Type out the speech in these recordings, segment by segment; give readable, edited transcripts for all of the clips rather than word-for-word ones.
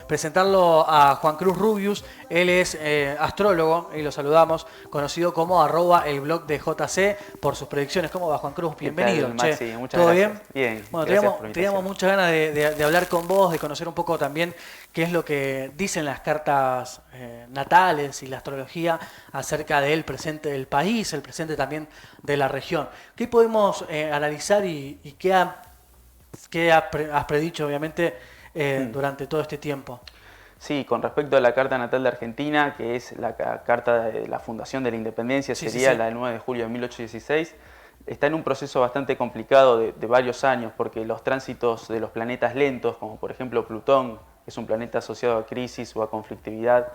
presentarlo a Juan Cruz Rubius. Él es astrólogo, y lo saludamos, conocido como @elblog de JC por sus predicciones. ¿Cómo va, Juan Cruz? Bienvenido. ¿Qué tal, Maxi? Muchas ¿Todo gracias. bien? Bien, Bueno, gracias por la teníamos invitación. muchas ganas de hablar con vos, de conocer un poco también qué es lo que dicen las cartas natales y la astrología acerca del presente del país, el presente también de la región. ¿Qué podemos analizar y qué has predicho, obviamente, durante todo este tiempo? Sí, con respecto a la carta natal de Argentina, que es la carta de la fundación de la independencia, sería la del 9 de julio de 1816, está en un proceso bastante complicado de varios años, porque los tránsitos de los planetas lentos, como por ejemplo Plutón, que es un planeta asociado a crisis o a conflictividad,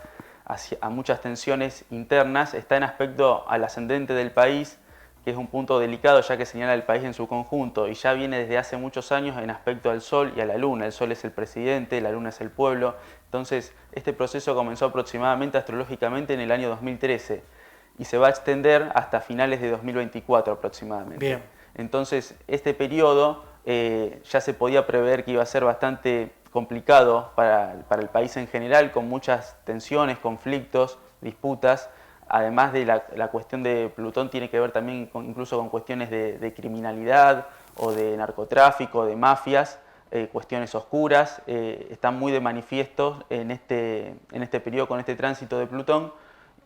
a muchas tensiones internas, está en aspecto al ascendente del país, que es un punto delicado ya que señala el país en su conjunto y ya viene desde hace muchos años en aspecto al Sol y a la Luna. El Sol es el presidente, la Luna es el pueblo. Entonces, este proceso comenzó aproximadamente astrológicamente en el año 2013 y se va a extender hasta finales de 2024 aproximadamente. Bien. Entonces, este periodo ya se podía prever que iba a ser bastante complicado para el país en general, con muchas tensiones, conflictos, disputas. Además de la cuestión de Plutón, tiene que ver también incluso con cuestiones de criminalidad o de narcotráfico, de mafias, cuestiones oscuras. Están muy de manifiesto en este periodo con este tránsito de Plutón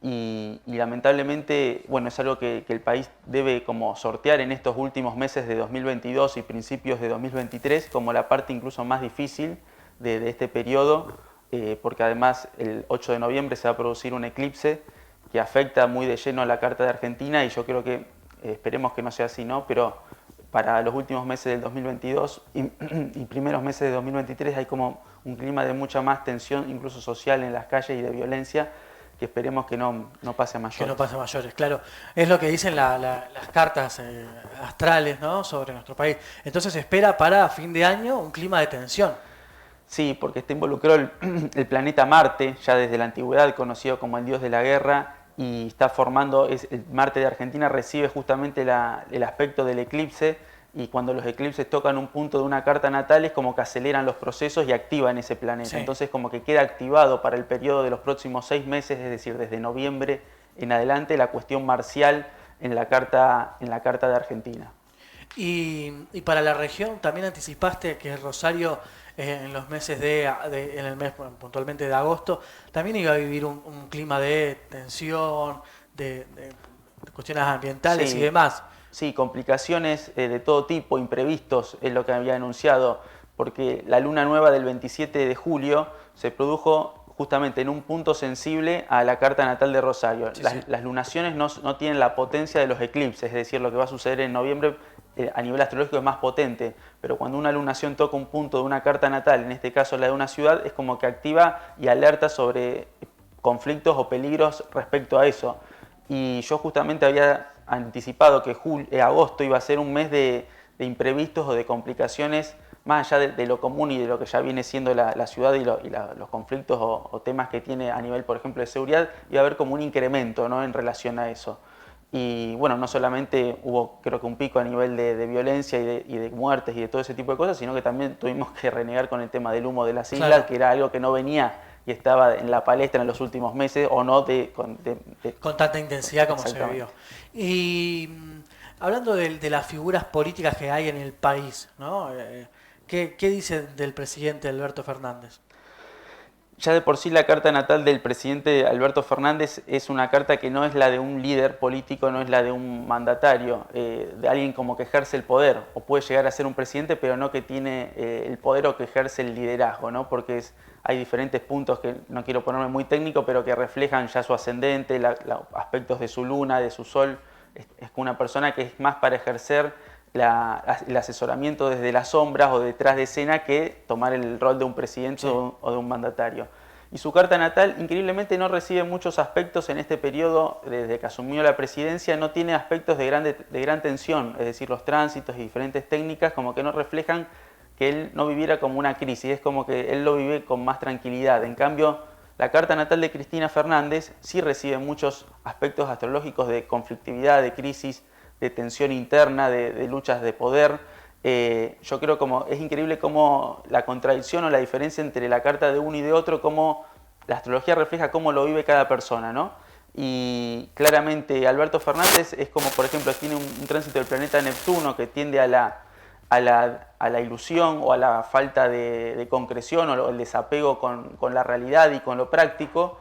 y lamentablemente, bueno, es algo que el país debe como sortear en estos últimos meses de 2022 y principios de 2023 como la parte incluso más difícil de este periodo, porque además el 8 de noviembre se va a producir un eclipse que afecta muy de lleno a la carta de Argentina y yo creo que, esperemos que no sea así, ¿no? Pero para los últimos meses del 2022 y primeros meses de 2023 hay como un clima de mucha más tensión, incluso social en las calles y de violencia, que esperemos que no pase a mayores. Que no pase a mayores, claro. Es lo que dicen las cartas astrales, ¿no?, sobre nuestro país. Entonces se espera para fin de año un clima de tensión. Sí, porque está involucrado el planeta Marte, ya desde la antigüedad conocido como el dios de la guerra, y está formando, el Marte de Argentina recibe justamente el aspecto del eclipse, y cuando los eclipses tocan un punto de una carta natal es como que aceleran los procesos y activan ese planeta. Sí. Entonces como que queda activado para el periodo de los próximos 6 meses, es decir, desde noviembre en adelante, la cuestión marcial en la carta de Argentina. Y para la región también anticipaste que Rosario en los meses en el mes puntualmente de agosto también iba a vivir un clima de tensión, de cuestiones ambientales, sí, y demás. Sí, complicaciones de todo tipo, imprevistos, es lo que había anunciado, porque la luna nueva del 27 de julio se produjo justamente en un punto sensible a la carta natal de Rosario. Sí, las lunaciones no tienen la potencia de los eclipses, es decir, lo que va a suceder en noviembre a nivel astrológico es más potente, pero cuando una lunación toca un punto de una carta natal, en este caso la de una ciudad, es como que activa y alerta sobre conflictos o peligros respecto a eso. Y yo justamente había anticipado que agosto iba a ser un mes de imprevistos o de complicaciones más allá de lo común y de lo que ya viene siendo la ciudad y los conflictos o temas que tiene a nivel, por ejemplo, de seguridad, iba a haber como un incremento, ¿no?, en relación a eso. Y bueno, no solamente hubo, creo que un pico a nivel de violencia y de muertes y de todo ese tipo de cosas, sino que también tuvimos que renegar con el tema del humo de las islas, claro, que era algo que no venía y estaba en la palestra en los últimos meses, o no con tanta intensidad como se vio. Y hablando de las figuras políticas que hay en el país, ¿no? ¿Qué dice del presidente Alberto Fernández? Ya de por sí la carta natal del presidente Alberto Fernández es una carta que no es la de un líder político, no es la de un mandatario, de alguien como que ejerce el poder, o puede llegar a ser un presidente, pero no que tiene el poder o que ejerce el liderazgo, ¿no? Porque hay diferentes puntos que no quiero ponerme muy técnico, pero que reflejan ya su ascendente, aspectos de su luna, de su sol. Es una persona que es más para ejercer el asesoramiento desde las sombras o detrás de escena que tomar el rol de un presidente, sí, o de un mandatario. Y su carta natal increíblemente no recibe muchos aspectos en este periodo, desde que asumió la presidencia, no tiene aspectos de gran tensión, es decir, los tránsitos y diferentes técnicas como que no reflejan que él no viviera como una crisis, es como que él lo vive con más tranquilidad. En cambio, la carta natal de Cristina Fernández sí recibe muchos aspectos astrológicos de conflictividad, de crisis, de tensión interna, de luchas de poder, yo creo como es increíble cómo la contradicción o la diferencia entre la carta de uno y de otro, cómo la astrología refleja cómo lo vive cada persona, ¿no? Y claramente Alberto Fernández es como, por ejemplo, tiene un tránsito del planeta Neptuno que tiende a la ilusión o a la falta de concreción o el desapego con la realidad y con lo práctico,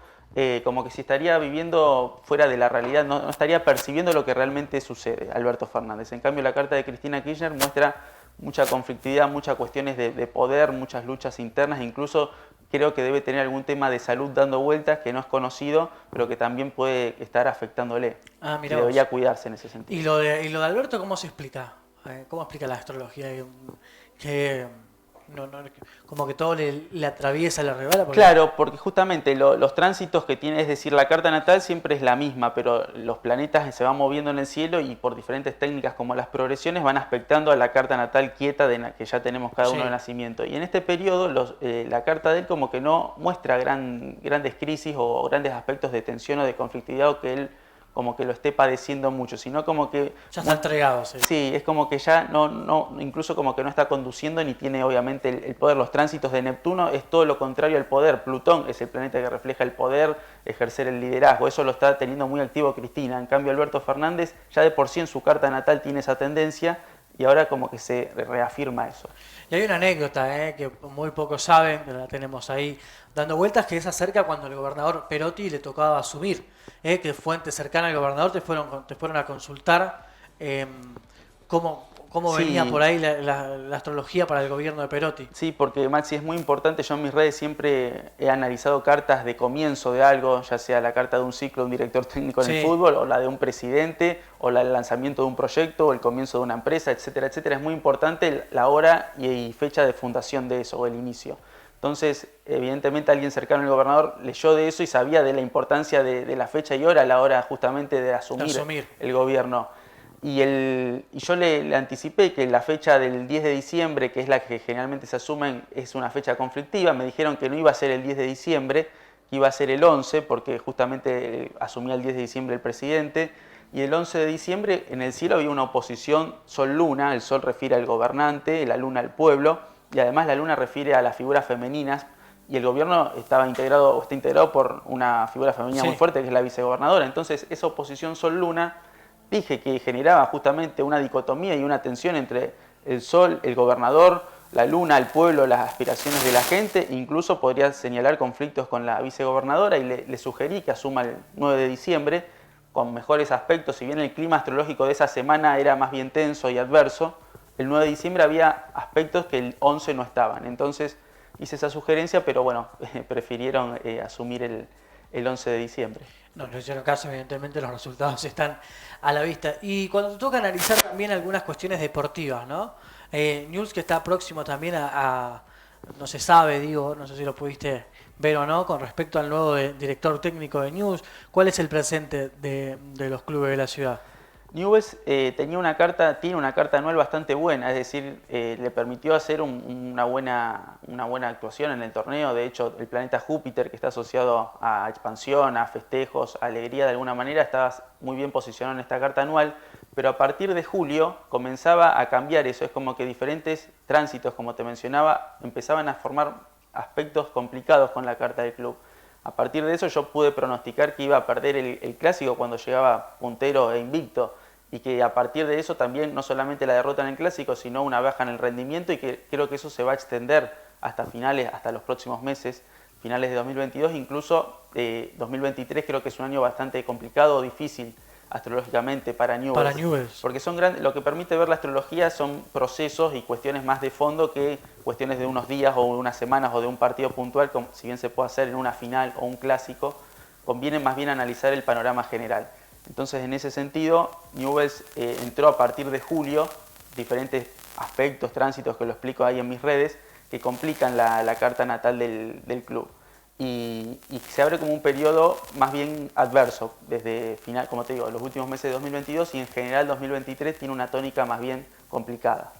como que si estaría viviendo fuera de la realidad, no estaría percibiendo lo que realmente sucede, Alberto Fernández. En cambio, la carta de Cristina Kirchner muestra mucha conflictividad, muchas cuestiones de poder, muchas luchas internas, incluso creo que debe tener algún tema de salud dando vueltas que no es conocido, pero que también puede estar afectándole. Ah, Y mirá debería vos. cuidarse en ese sentido. Y lo de Alberto cómo se explica? ¿Cómo explica la astrología? Que como que todo le atraviesa, le regala. Claro, porque justamente los tránsitos que tiene, es decir, la carta natal siempre es la misma, pero los planetas se van moviendo en el cielo y por diferentes técnicas como las progresiones van aspectando a la carta natal quieta que ya tenemos cada uno de nacimiento. Y en este periodo la carta de él como que no muestra grandes crisis o grandes aspectos de tensión o de conflictividad o que él como que lo esté padeciendo mucho, sino como que... Ya está entregado, sí. Sí, es como que ya incluso como que no está conduciendo ni tiene obviamente el poder. Los tránsitos de Neptuno es todo lo contrario al poder. Plutón es el planeta que refleja el poder, ejercer el liderazgo. Eso lo está teniendo muy activo Cristina. En cambio, Alberto Fernández ya de por sí en su carta natal tiene esa tendencia y ahora como que se reafirma eso. Y hay una anécdota que muy pocos saben, que la tenemos ahí dando vueltas, que es acerca cuando el gobernador Perotti le tocaba asumir, que fuentes cercanas al gobernador te fueron a consultar cómo Sí. venía por ahí la astrología para el gobierno de Perotti. Sí, porque Maxi es muy importante. Yo en mis redes siempre he analizado cartas de comienzo de algo, ya sea la carta de un ciclo de un director técnico en el fútbol, o la de un presidente, o la del lanzamiento de un proyecto, o el comienzo de una empresa, etcétera, etcétera. Es muy importante la hora y fecha de fundación de eso, o el inicio. Entonces, evidentemente alguien cercano al gobernador leyó de eso y sabía de la importancia de la fecha y hora a la hora justamente de asumir el gobierno. Y yo le anticipé que la fecha del 10 de diciembre, que es la que generalmente se asumen, es una fecha conflictiva. Me dijeron que no iba a ser el 10 de diciembre, que iba a ser el 11, porque justamente asumía el 10 de diciembre el presidente. Y el 11 de diciembre en el cielo había una oposición Sol-Luna. El Sol refiere al gobernante, la Luna al pueblo, y además la Luna refiere a las figuras femeninas. Y el gobierno está integrado por una figura femenina muy fuerte, que es la vicegobernadora. Entonces, esa oposición Sol-Luna, dije que generaba justamente una dicotomía y una tensión entre el Sol, el gobernador, la Luna, el pueblo, las aspiraciones de la gente. Incluso podría señalar conflictos con la vicegobernadora y le sugerí que asuma el 9 de diciembre con mejores aspectos. Si bien el clima astrológico de esa semana era más bien tenso y adverso, el 9 de diciembre había aspectos que el 11 no estaban. Entonces hice esa sugerencia, pero bueno, prefirieron asumir el 11 de diciembre. No hicieron caso, evidentemente los resultados están a la vista. Y cuando te toca analizar también algunas cuestiones deportivas, ¿no? News que está próximo también no se sabe, no sé si lo pudiste ver o no, con respecto al nuevo director técnico de News. ¿Cuál es el presente de los clubes de la ciudad? Newell's tiene una carta anual bastante buena, es decir, le permitió hacer una buena actuación en el torneo. De hecho, el planeta Júpiter, que está asociado a expansión, a festejos, a alegría de alguna manera, estaba muy bien posicionado en esta carta anual, pero a partir de julio comenzaba a cambiar eso. Es como que diferentes tránsitos, como te mencionaba, empezaban a formar aspectos complicados con la carta del club. A partir de eso yo pude pronosticar que iba a perder el clásico cuando llegaba puntero e invicto, y que a partir de eso también no solamente la derrota en el clásico, sino una baja en el rendimiento, y que creo que eso se va a extender hasta los próximos meses, finales de 2022, incluso 2023 creo que es un año bastante complicado, difícil astrológicamente para Newell's. Porque lo que permite ver la astrología son procesos y cuestiones más de fondo que cuestiones de unos días o unas semanas o de un partido puntual, como si bien se puede hacer en una final o un clásico. Conviene más bien analizar el panorama general. Entonces, en ese sentido, Newell's entró a partir de julio, diferentes aspectos, tránsitos que lo explico ahí en mis redes, que complican la carta natal del club. Y se abre como un periodo más bien adverso, desde final, como te digo, los últimos meses de 2022, y en general 2023 tiene una tónica más bien complicada.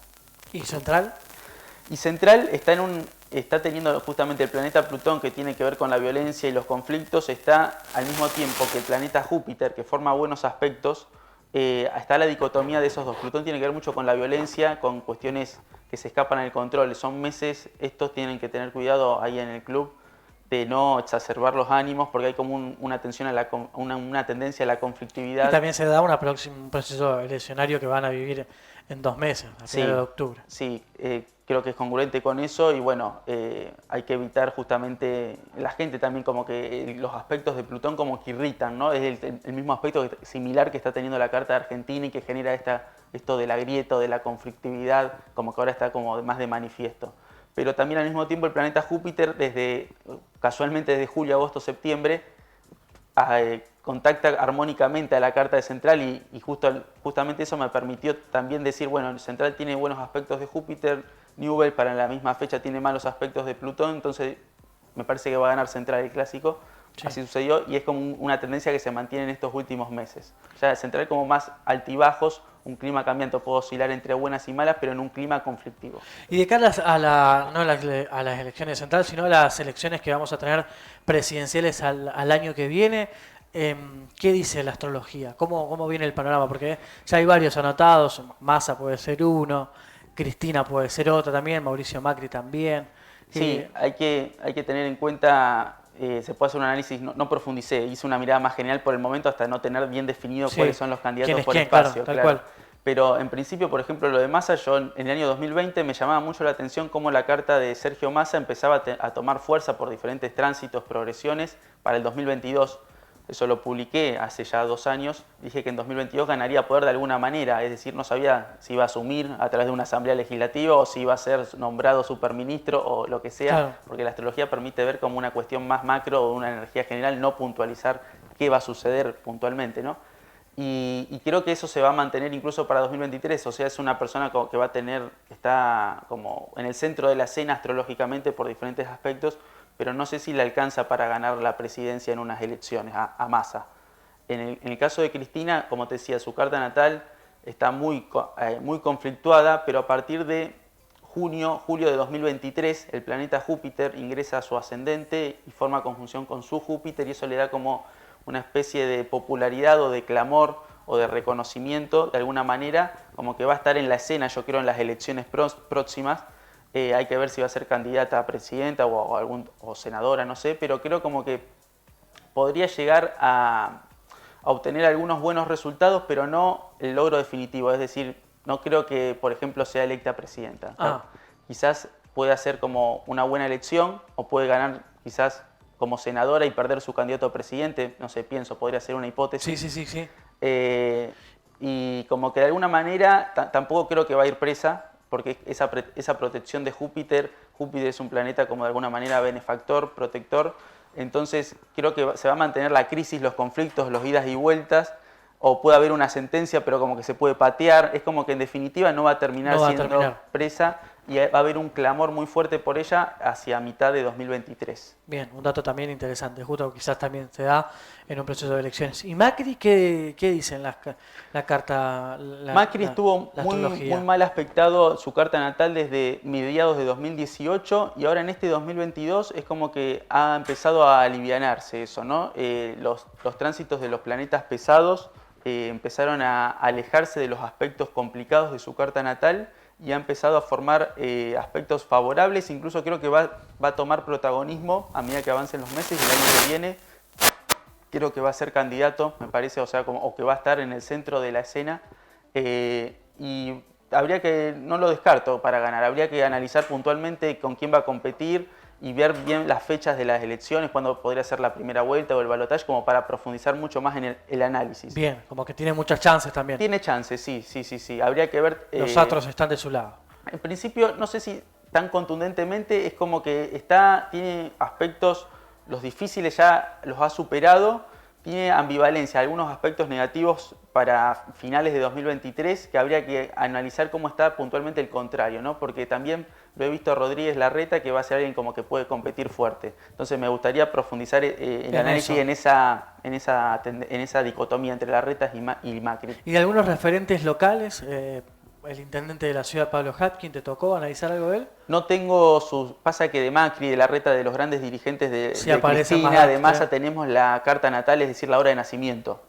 ¿Y Central? Y Central está teniendo justamente el planeta Plutón, que tiene que ver con la violencia y los conflictos, está al mismo tiempo que el planeta Júpiter, que forma buenos aspectos está la dicotomía de esos dos. Plutón tiene que ver mucho con la violencia, con cuestiones que se escapan al control. Son meses, estos tienen que tener cuidado ahí en el club de no exacerbar los ánimos, porque hay como una tensión una tendencia a la Y conflictividad. también se da un proceso eleccionario que van a vivir en 2 meses, a Sí, finales de octubre. sí, creo que es congruente con eso y bueno, hay que evitar justamente, la gente también como que los aspectos de Plutón como que irritan, ¿no? Es el mismo aspecto similar que está teniendo la carta de Argentina y que genera esto de la grieta o de la conflictividad, como que ahora está como más de manifiesto. Pero también al mismo tiempo el planeta Júpiter, casualmente desde julio, agosto, septiembre, contacta armónicamente a la carta de Central y justamente eso me permitió también decir, bueno, Central tiene buenos aspectos de Júpiter, Newell para la misma fecha tiene malos aspectos de Plutón, entonces me parece que va a ganar Central el clásico. Sí. Así sucedió y es como una tendencia que se mantiene en estos últimos meses. Ya Central como más altibajos, un clima cambiante, puede oscilar entre buenas y malas, pero en un clima conflictivo. Y de cara no a las elecciones centrales, sino a las elecciones que vamos a tener presidenciales al año que viene, ¿qué dice la astrología? ¿Cómo viene el panorama? Porque ya hay varios anotados, Massa puede ser uno, Cristina puede ser otra también, Mauricio Macri también. Sí, hay que tener en cuenta, se puede hacer un análisis, no profundicé, hice una mirada más general por el momento hasta no tener bien definido Sí. cuáles son los candidatos ¿Quién es por quién? espacio. Claro, tal Claro. cual. Pero en principio, por ejemplo, lo de Massa, yo en el año 2020 me llamaba mucho la atención cómo la carta de Sergio Massa empezaba a tomar fuerza por diferentes tránsitos, progresiones para el 2022. Eso lo publiqué hace ya 2 años. Dije que en 2022 ganaría poder de alguna manera, es decir, no sabía si iba a asumir a través de una asamblea legislativa o si iba a ser nombrado superministro o lo que sea, Claro. porque la astrología permite ver como una cuestión más macro o una energía general, no puntualizar qué va a suceder puntualmente, ¿no? Y creo que eso se va a mantener incluso para 2023, o sea, es una persona que va a está como en el centro de la escena astrológicamente por diferentes aspectos, pero no sé si le alcanza para ganar la presidencia en unas elecciones a Massa. En el caso de Cristina, como te decía, su carta natal está muy conflictuada, pero a partir de julio de 2023, el planeta Júpiter ingresa a su ascendente y forma conjunción con su Júpiter y eso le da como una especie de popularidad o de clamor o de reconocimiento de alguna manera, como que va a estar en la escena, yo creo, en las elecciones próximas. Hay que ver si va a ser candidata a presidenta o senadora, no sé, pero creo como que podría llegar a obtener algunos buenos resultados, pero no el logro definitivo. Es decir, no creo que, por ejemplo, sea electa presidenta. Ah. Quizás puede hacer como una buena elección o puede ganar quizás como senadora y perder su candidato a presidente. No sé, pienso, podría ser una hipótesis. Sí. Y como que de alguna manera tampoco creo que va a ir presa, porque esa protección de Júpiter es un planeta como de alguna manera benefactor, protector, entonces creo que se va a mantener la crisis, los conflictos, los idas y vueltas, o puede haber una sentencia pero como que se puede patear, es como que en definitiva no va a terminar siendo presa y va a haber un clamor muy fuerte por ella hacia mitad de 2023. Bien, un dato también interesante, justo quizás también se da en un proceso de elecciones. ¿Y Macri qué dicen la carta? Macri estuvo muy mal aspectado su carta natal desde mediados de 2018 y ahora en este 2022 es como que ha empezado a alivianarse eso, ¿no? Los tránsitos de los planetas pesados empezaron a alejarse de los aspectos complicados de su carta natal y ha empezado a formar aspectos favorables, incluso creo que va a tomar protagonismo a medida que avancen los meses y el año que viene. Creo que va a ser candidato, me parece, o que va a estar en el centro de la escena y no lo descarto para ganar, habría que analizar puntualmente con quién va a competir y ver bien las fechas de las elecciones, cuándo podría ser la primera vuelta o el balotaje, como para profundizar mucho más en el análisis. Bien, como que tiene muas chances también. Tiene chances, sí. Habría que ver... Los astros están de su lado. En principio, no sé si tan contundentemente, es como que tiene aspectos, los difíciles ya los ha superado, tiene ambivalencia, algunos aspectos negativos para finales de 2023 que habría que analizar cómo está puntualmente el contrario, ¿no? Porque también lo he visto a Rodríguez Larreta que va a ser alguien como que puede competir fuerte. Entonces me gustaría profundizar el análisis en esa dicotomía entre Larreta y Macri. ¿Y de algunos referentes locales? El intendente de la ciudad, Pablo Hatkin, ¿te tocó analizar algo de él? No tengo pasa que de Macri, de Larreta, de los grandes dirigentes de Cristina, de Massa, tenemos la carta natal, es decir, la hora de nacimiento.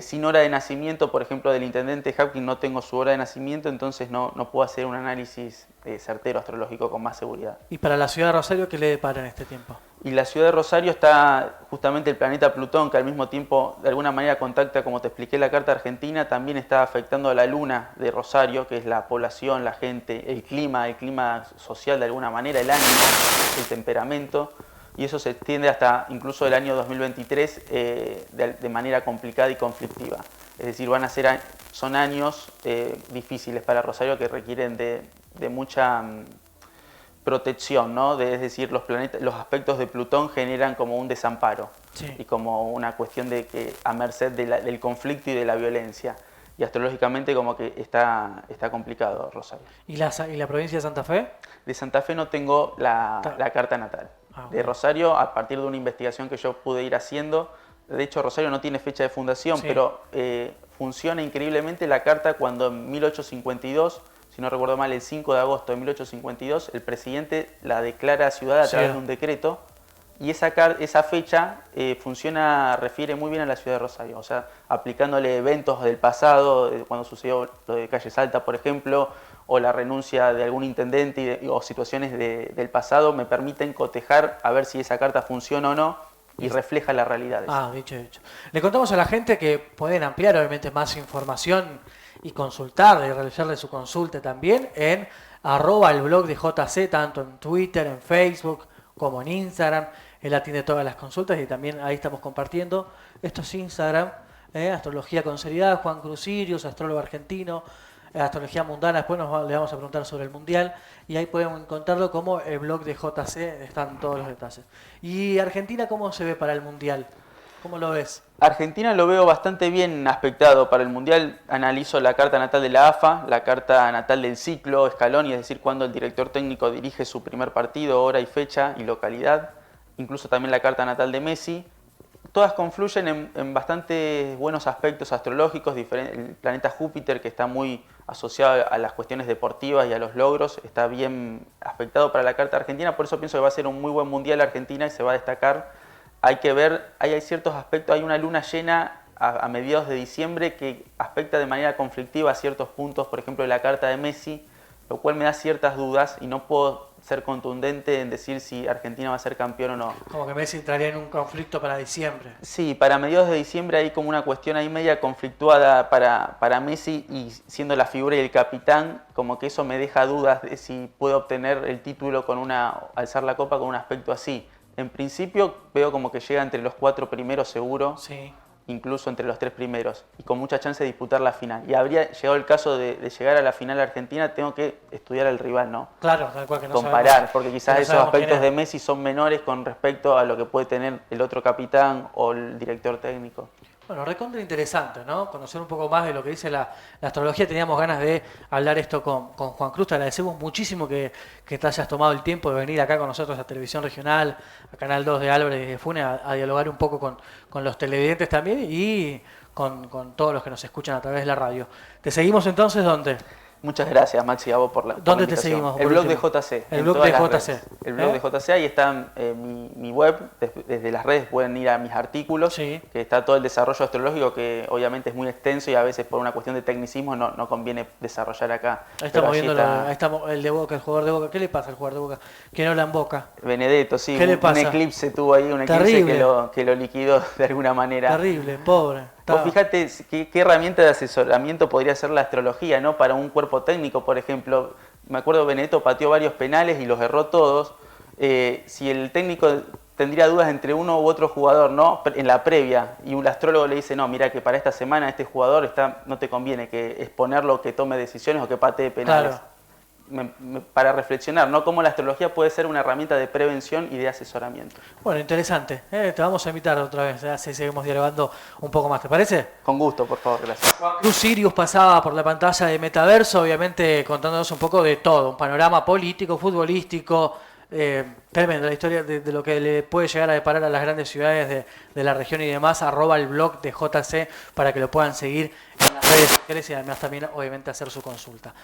sin hora de nacimiento, por ejemplo, del intendente Hapkin no tengo su hora de nacimiento, entonces no puedo hacer un análisis certero astrológico con más seguridad. ¿Y para la ciudad de Rosario qué le depara en este tiempo? Y la ciudad de Rosario está justamente el planeta Plutón, que al mismo tiempo de alguna manera contacta, como te expliqué la carta argentina, también está afectando a la luna de Rosario, que es la población, la gente, el clima social de alguna manera, el ánimo, el temperamento. Y eso se extiende hasta incluso el año 2023 de manera complicada y conflictiva. Es decir, son años difíciles para Rosario que requieren de mucha protección, ¿no? Es decir, los aspectos de Plutón generan como un desamparo, sí, y como una cuestión de que a merced del conflicto y de la violencia. Y astrológicamente como que está complicado Rosario. ¿Y la provincia de Santa Fe? De Santa Fe no tengo la carta natal. De Rosario, a partir de una investigación que yo pude ir haciendo, de hecho Rosario no tiene fecha de fundación, sí, pero funciona increíblemente la carta cuando en 1852, si no recuerdo mal, el 5 de agosto de 1852, el presidente la declara ciudad a través de un decreto, y esa fecha refiere muy bien a la ciudad de Rosario, o sea, aplicándole eventos del pasado, cuando sucedió lo de Calle Salta, por ejemplo, o la renuncia de algún intendente o situaciones del pasado, me permiten cotejar a ver si esa carta funciona o no y refleja las realidades. Dicho. Le contamos a la gente que pueden ampliar obviamente más información y consultar y realizarle su consulta también en @el blog de JC, tanto en Twitter, en Facebook como en Instagram. Él atiende todas las consultas y también ahí estamos compartiendo. Esto es Instagram, Astrología con Seriedad, Juan Cruz Sirius, astrólogo argentino, Astrología Mundana. Después le vamos a preguntar sobre el Mundial y ahí podemos encontrarlo como el blog de JC, están todos los detalles. ¿Y Argentina cómo se ve para el Mundial? ¿Cómo lo ves? Argentina lo veo bastante bien aspectado para el Mundial. Analizo la carta natal de la AFA, la carta natal del ciclo Scaloni, es decir, cuando el director técnico dirige su primer partido, hora y fecha y localidad. Incluso también la carta natal de Messi. Todas confluyen en bastante buenos aspectos astrológicos. El planeta Júpiter, que está muy asociado a las cuestiones deportivas y a los logros, está bien aspectado para la carta argentina. Por eso pienso que va a ser un muy buen Mundial Argentina y se va a destacar. Hay que ver, hay ciertos aspectos, hay una luna llena a mediados de diciembre que aspecta de manera conflictiva a ciertos puntos, por ejemplo, de la carta de Messi, lo cual me da ciertas dudas y no puedo ser contundente en decir si Argentina va a ser campeón o no. Como que Messi entraría en un conflicto para diciembre. Sí, para mediados de diciembre hay como una cuestión ahí media conflictuada para Messi, y siendo la figura y el capitán, como que eso me deja dudas de si puede obtener el título alzar la copa con un aspecto así. En principio veo como que llega entre los 4 primeros seguro, sí, incluso entre los 3 primeros, y con mucha chance de disputar la final. Y habría llegado el caso de llegar a la final argentina, tengo que estudiar al rival, ¿no? Claro, tal cual que no comparar, sabemos, porque quizás esos aspectos de Messi son menores con respecto a lo que puede tener el otro capitán o el director técnico. Bueno, recontra interesante, ¿no? Conocer un poco más de lo que dice la astrología. Teníamos ganas de hablar esto con Juan Cruz. Te agradecemos muchísimo que te hayas tomado el tiempo de venir acá con nosotros a Televisión Regional, a Canal 2 de Álvarez de Funes, a dialogar un poco con los televidentes también y con todos los que nos escuchan a través de la radio. ¿Te seguimos entonces dónde? Muchas gracias, Maxi, a vos por la ¿Dónde te seguimos? El blog de JC. El blog de JC. El blog de JC, ahí está mi web. Desde las redes pueden ir a mis artículos, sí, que está todo el desarrollo astrológico, que obviamente es muy extenso y a veces por una cuestión de tecnicismo no conviene desarrollar acá. Ahí estamos viendo ahí estamos, el de Boca, el jugador de Boca. ¿Qué le pasa al jugador de Boca? Que no habla en Boca. Benedetto, sí. ¿Qué le pasa? Un eclipse tuvo ahí, un eclipse que lo liquidó de alguna manera. Terrible, pobre. Vos fíjate qué herramienta de asesoramiento podría ser la astrología, ¿no? Para un cuerpo técnico, por ejemplo. Me acuerdo Benedetto pateó varios penales y los erró todos. Si el técnico tendría dudas entre uno u otro jugador, ¿no? En la previa, y un astrólogo le dice, no, mira que para esta semana este jugador no te conviene que exponerlo, que tome decisiones o que patee penales. Claro. Para reflexionar, ¿no? Cómo la astrología puede ser una herramienta de prevención y de asesoramiento. Bueno, interesante. Te vamos a invitar otra vez, así seguimos dialogando un poco más, ¿te parece? Con gusto, por favor, gracias. Cruz Sirius pasaba por la pantalla de Metaverso, obviamente contándonos un poco de todo, un panorama político, futbolístico, tremendo la historia de lo que le puede llegar a deparar a las grandes ciudades de la región y demás. @el blog de JC para que lo puedan seguir en las redes sociales y además también obviamente hacer su consulta.